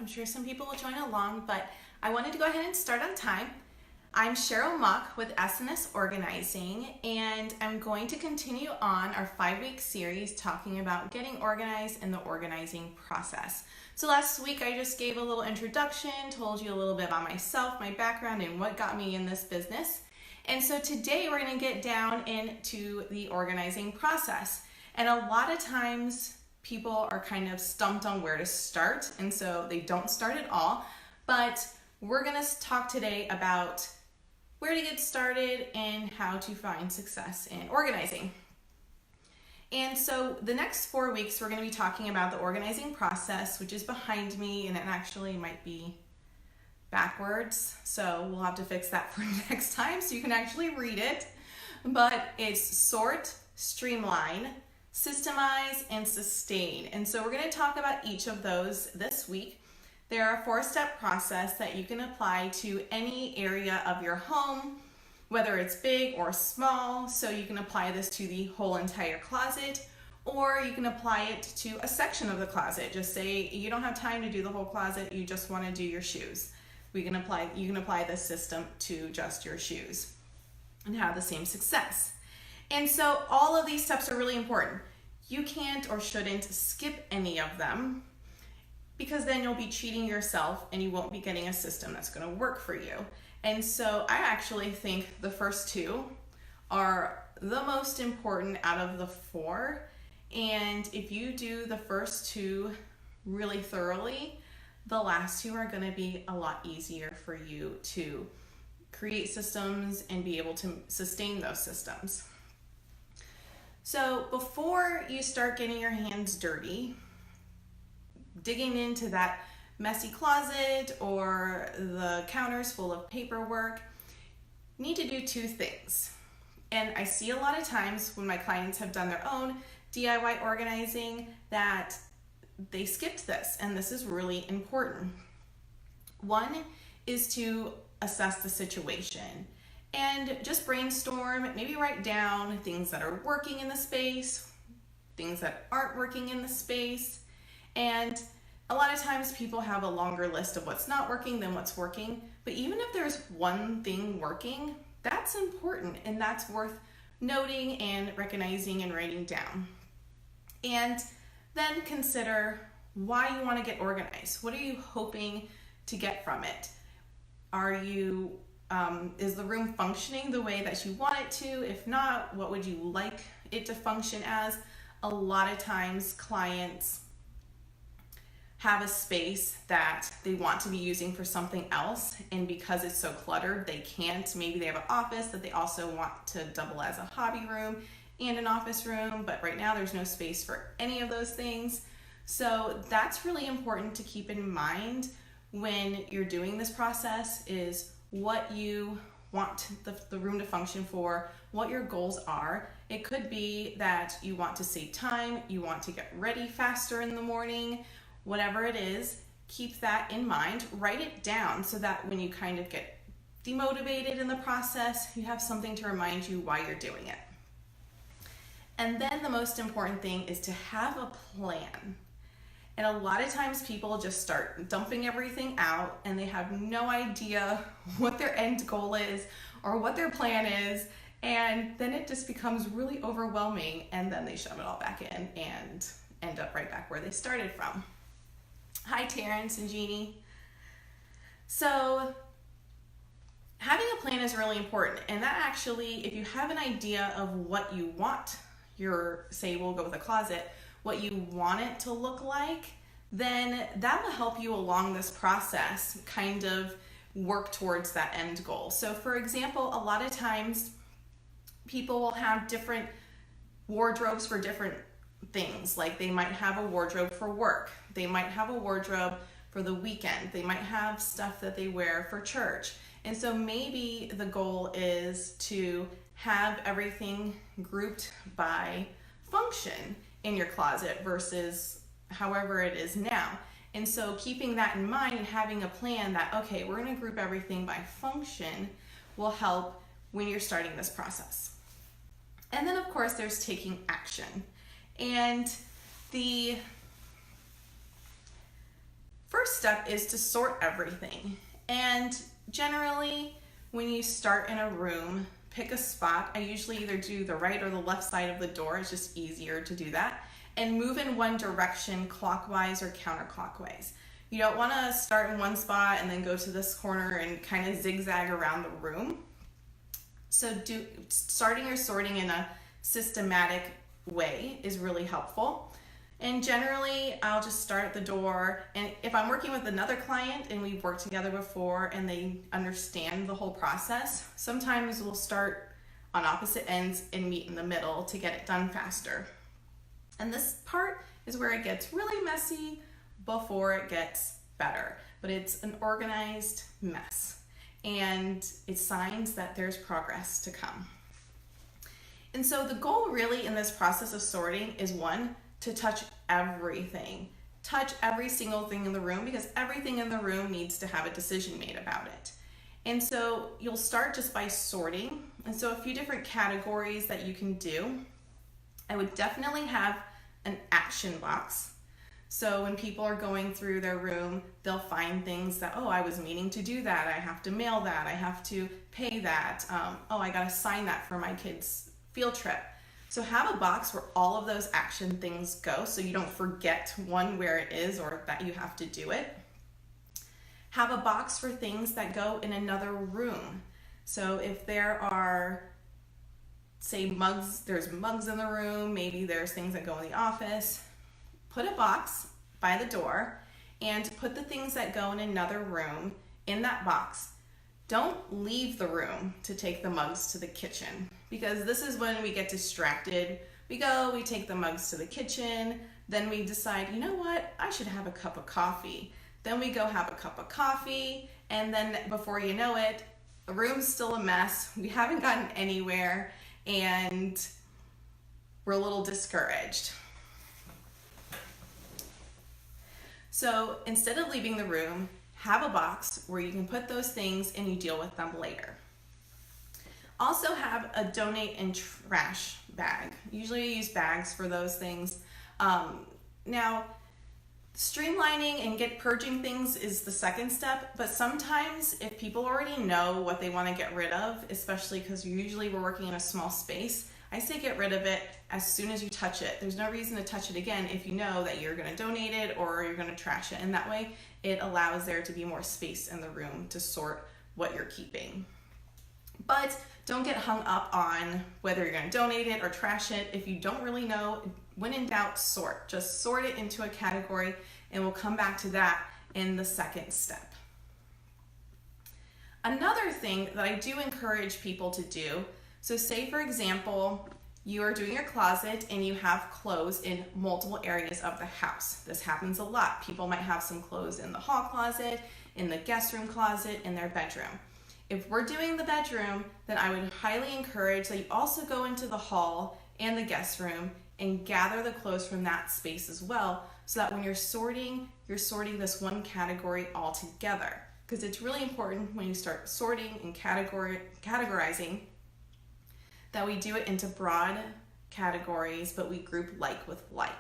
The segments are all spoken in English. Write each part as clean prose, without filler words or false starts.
I'm sure some people will join along, but I wanted to go ahead and start on time. I'm Sharyl Mock with S&S Organizing, and I'm going to continue on our 5-week series talking about getting organized and the organizing process. So last week I just gave a little introduction, told you a little bit about myself, my background, and what got me in this business. And so today we're going to get down into the organizing process. And a lot of times people are kind of stumped on where to start, and so they don't start at all. But we're going to talk today about where to get started and how to find success in organizing. And so the next 4 weeks, we're going to be talking about the organizing process, which is behind me, and it actually might be backwards. So we'll have to fix that for next time so you can actually read it. But it's sort, streamline, systemize, and sustain. And so we're going to talk about each of those this week. They're a 4-step process that you can apply to any area of your home, whether it's big or small. So you can apply this to the whole entire closet, or you can apply it to a section of the closet. Just say you don't have time to do the whole closet, you just want to do your shoes. You can apply this system to just your shoes and have the same success. And so all of these steps are really important. You can't or shouldn't skip any of them, because then you'll be cheating yourself and you won't be getting a system that's going to work for you. And so I actually think the first 2 are the most important out of the 4. And if you do the first 2 really thoroughly, the last 2 are going to be a lot easier for you to create systems and be able to sustain those systems. So before you start getting your hands dirty, digging into that messy closet or the counters full of paperwork, you need to do 2 things. And I see a lot of times when my clients have done their own DIY organizing that they skipped this, and this is really important. One is to assess the situation and just brainstorm, maybe write down things that are working in the space, things that aren't working in the space. And a lot of times people have a longer list of what's not working than what's working, but even if there's one thing working, that's important and that's worth noting and recognizing and writing down. And then consider why you want to get organized. What are you hoping to get from it? Is the room functioning the way that you want it to? If not, what would you like it to function as? A lot of times clients have a space that they want to be using for something else, and because it's so cluttered, they can't. Maybe they have an office that they also want to double as a hobby room and an office room, but right now there's no space for any of those things. So that's really important to keep in mind when you're doing this process, is what you want the room to function for, what your goals are. It could be that you want to save time, you want to get ready faster in the morning, whatever it is, keep that in mind, write it down so that when you kind of get demotivated in the process, you have something to remind you why you're doing it. And then the most important thing is to have a plan. And a lot of times people just start dumping everything out and they have no idea what their end goal is or what their plan is. And then it just becomes really overwhelming, and then they shove it all back in and end up right back where they started from. Hi, Terrence and Jeannie. So having a plan is really important. And that actually, if you have an idea of what you want say we'll go with a closet, what you want it to look like, then that will help you along this process kind of work towards that end goal. So for example, a lot of times people will have different wardrobes for different things. Like they might have a wardrobe for work, they might have a wardrobe for the weekend, they might have stuff that they wear for church. And so maybe the goal is to have everything grouped by function in your closet versus however it is now. And so keeping that in mind and having a plan that, okay, we're going to group everything by function, will help when you're starting this process. And then of course there's taking action. And the first step is to sort everything. And generally, when you start in a room, pick a spot. I usually either do the right or the left side of the door. It's just easier to do that. And move in one direction, clockwise or counterclockwise. You don't want to start in one spot and then go to this corner and kind of zigzag around the room. So starting your sorting in a systematic way is really helpful. And generally, I'll just start at the door. And if I'm working with another client and we've worked together before and they understand the whole process, sometimes we'll start on opposite ends and meet in the middle to get it done faster. And this part is where it gets really messy before it gets better. But it's an organized mess. And it's signs that there's progress to come. And so the goal really in this process of sorting is one, to touch everything. Touch every single thing in the room, because everything in the room needs to have a decision made about it. And so you'll start just by sorting. And so a few different categories that you can do. I would definitely have an action box. So when people are going through their room, they'll find things that, oh, I was meaning to do that. I have to mail that. I have to pay that. Oh, I got to sign that for my kids' field trip. So have a box where all of those action things go so you don't forget one where it is or that you have to do it. Have a box for things that go in another room. So if there are, say, mugs, there's mugs in the room, maybe there's things that go in the office, put a box by the door and put the things that go in another room in that box. Don't leave the room to take the mugs to the kitchen, because this is when we get distracted. We take the mugs to the kitchen, then we decide, you know what, I should have a cup of coffee. Then we go have a cup of coffee, and then before you know it, the room's still a mess. We haven't gotten anywhere, and we're a little discouraged. So instead of leaving the room, have a box where you can put those things and you deal with them later. Also have a donate and trash bag. Usually you use bags for those things. Now, streamlining and purging things is the second step, but sometimes if people already know what they want to get rid of, especially because we're working in a small space, I say get rid of it as soon as you touch it. There's no reason to touch it again if you know that you're going to donate it or you're going to trash it. And that way it allows there to be more space in the room to sort what you're keeping. But don't get hung up on whether you're going to donate it or trash it. If you don't really know, when in doubt, sort. Just sort it into a category, and we'll come back to that in the second step. Another thing that I do encourage people to do, so say for example, you are doing your closet and you have clothes in multiple areas of the house. This happens a lot. People might have some clothes in the hall closet, in the guest room closet, in their bedroom. If we're doing the bedroom, then I would highly encourage that you also go into the hall and the guest room and gather the clothes from that space as well, so that when you're sorting this one category all together. Because it's really important when you start sorting and categorizing that we do it into broad categories, but we group like with like.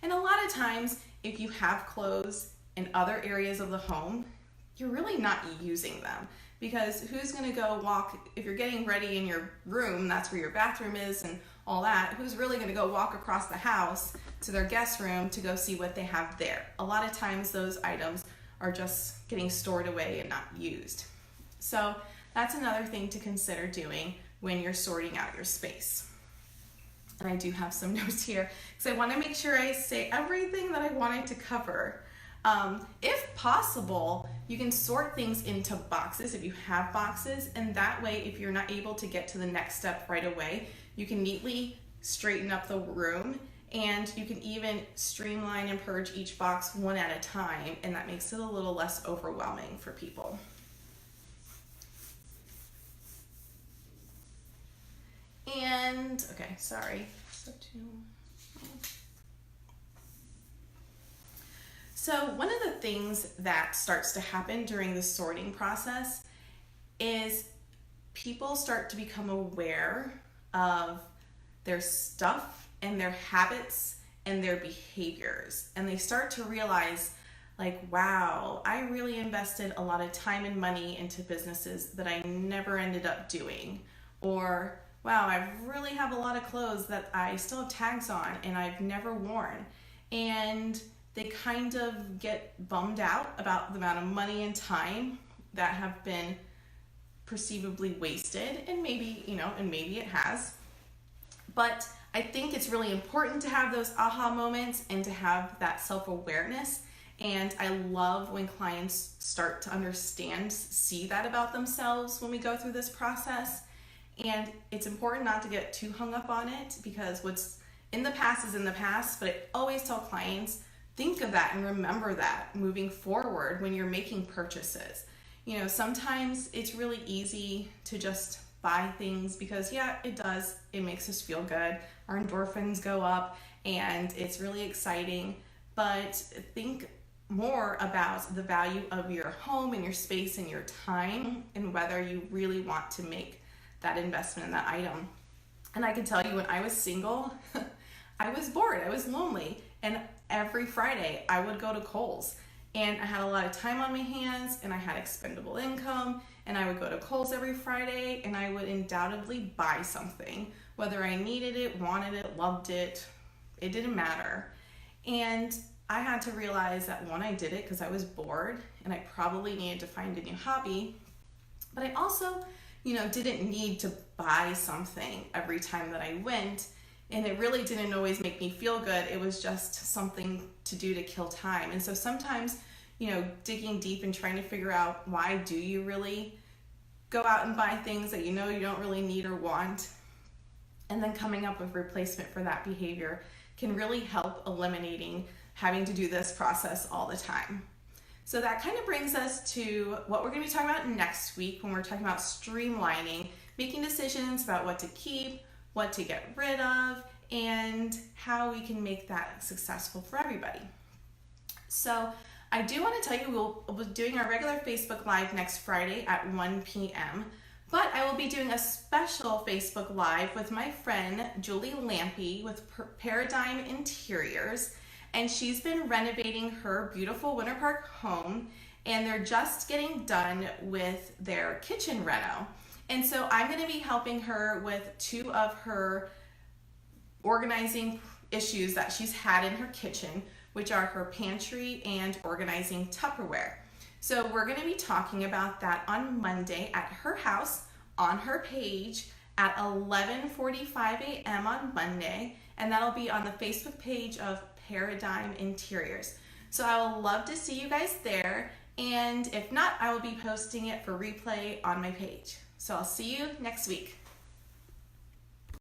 And a lot of times, if you have clothes in other areas of the home, you're really not using them. Because who's gonna go walk, if you're getting ready in your room, that's where your bathroom is and all that, who's really gonna go walk across the house to their guest room to go see what they have there? A lot of times those items are just getting stored away and not used. So that's another thing to consider doing when you're sorting out your space. And I do have some notes here because I wanna make sure I say everything that I wanted to cover. If possible, you can sort things into boxes if you have boxes, and that way if you're not able to get to the next step right away, you can neatly straighten up the room, and you can even streamline and purge each box one at a time, and that makes it a little less overwhelming for people. And, okay, sorry. So one of the things that starts to happen during the sorting process is people start to become aware of their stuff and their habits and their behaviors. And they start to realize, like, wow, I really invested a lot of time and money into businesses that I never ended up doing. Or, wow, I really have a lot of clothes that I still have tags on and I've never worn. And they kind of get bummed out about the amount of money and time that have been perceivably wasted, and maybe, and maybe it has. But I think it's really important to have those aha moments and to have that self-awareness. And I love when clients start to understand, see that about themselves when we go through this process. And it's important not to get too hung up on it, because what's in the past is in the past. But I always tell clients, think of that and remember that moving forward when you're making purchases. Sometimes it's really easy to just buy things because, yeah, it does. It makes us feel good. Our endorphins go up and it's really exciting. But think more about the value of your home and your space and your time, and whether you really want to make that investment in that item. And I can tell you, when I was single, I was bored, I was lonely, and every Friday I would go to Kohl's, and I had a lot of time on my hands and I had expendable income, and I would go to Kohl's every Friday and I would undoubtedly buy something, whether I needed it, wanted it, loved it, it didn't matter. And I had to realize that, one, I did it because I was bored and I probably needed to find a new hobby, but I also didn't need to buy something every time that I went, and it really didn't always make me feel good. It was just something to do to kill time. And so sometimes, digging deep and trying to figure out, why do you really go out and buy things that you don't really need or want, and then coming up with replacement for that behavior can really help eliminating having to do this process all the time. So that kind of brings us to what we're going to be talking about next week, when we're talking about streamlining, making decisions about what to keep, what to get rid of, and how we can make that successful for everybody. So I do want to tell you, we'll be doing our regular Facebook Live next Friday at 1 p.m., but I will be doing a special Facebook Live with my friend Julie Lampy with Paradigm Interiors. And she's been renovating her beautiful Winter Park home, and they're just getting done with their kitchen reno. And so I'm going to be helping her with two of her organizing issues that she's had in her kitchen, which are her pantry and organizing Tupperware. So we're going to be talking about that on Monday at her house on her page at 11:45 a.m. on Monday, and that'll be on the Facebook page of Paradigm Interiors. So I will love to see you guys there, and if not, I will be posting it for replay on my page. So I'll see you next week.